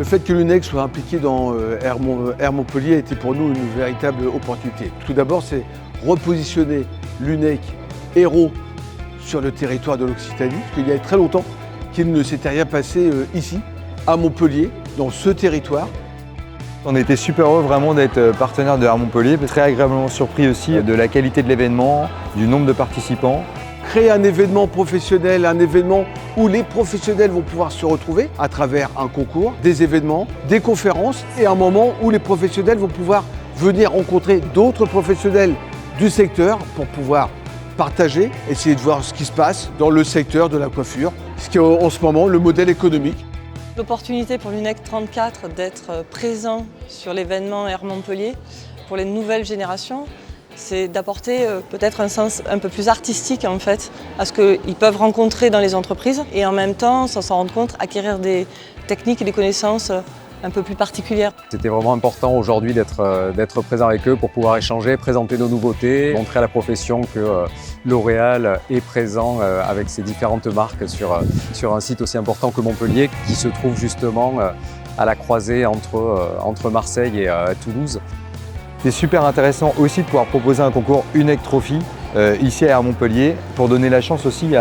fait que l'UNEC soit impliqué dans Air Montpellier a été pour nous une véritable opportunité. Tout d'abord, c'est repositionner l'UNEC héros sur le territoire de l'Occitanie, parce qu'il y a très longtemps qu'il ne s'était rien passé ici, à Montpellier, dans ce territoire. On était super heureux vraiment d'être partenaire de Air Montpellier, très agréablement surpris aussi de la qualité de l'événement, du nombre de participants. Créer un événement professionnel, un événement où les professionnels vont pouvoir se retrouver à travers un concours, des événements, des conférences et un moment où les professionnels vont pouvoir venir rencontrer d'autres professionnels du secteur pour pouvoir partager, essayer de voir ce qui se passe dans le secteur de la coiffure, ce qui est en ce moment le modèle économique. L'opportunité pour l'UNEC 34 d'être présent sur l'événement Air Montpellier pour les nouvelles générations, c'est d'apporter peut-être un sens un peu plus artistique en fait à ce qu'ils peuvent rencontrer dans les entreprises et en même temps, sans s'en rendre compte, acquérir des techniques et des connaissances un peu plus particulières. C'était vraiment important aujourd'hui d'être présent avec eux pour pouvoir échanger, présenter nos nouveautés, montrer à la profession que L'Oréal est présent avec ses différentes marques sur un site aussi important que Montpellier qui se trouve justement à la croisée entre Marseille et Toulouse. C'est super intéressant aussi de pouvoir proposer un concours UNEC Trophy ici à Air Montpellier pour donner la chance aussi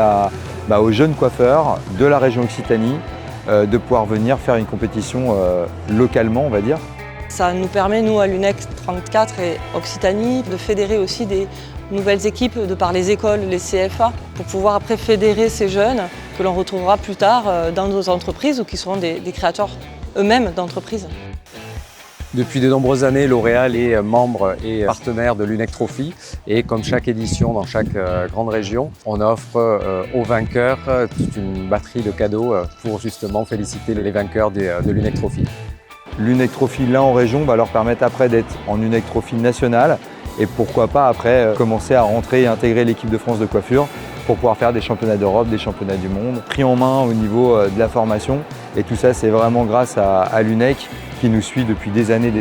aux jeunes coiffeurs de la région Occitanie de pouvoir venir faire une compétition localement, on va dire. Ça nous permet, nous, à l'UNEC 34 et Occitanie, de fédérer aussi des nouvelles équipes de par les écoles, les CFA, pour pouvoir après fédérer ces jeunes que l'on retrouvera plus tard dans nos entreprises ou qui seront des créateurs eux-mêmes d'entreprises. Depuis de nombreuses années, L'Oréal est membre et partenaire de l'UNEC Trophy et comme chaque édition dans chaque grande région, on offre aux vainqueurs toute une batterie de cadeaux pour justement féliciter les vainqueurs de l'UNEC Trophy. L'UNEC Trophy là en région va leur permettre après d'être en UNEC Trophy nationale et pourquoi pas après commencer à rentrer et intégrer l'équipe de France de coiffure pour pouvoir faire des championnats d'Europe, des championnats du monde, pris en main au niveau de la formation. Et tout ça, c'est vraiment grâce à l'UNEC qui nous suit depuis des années.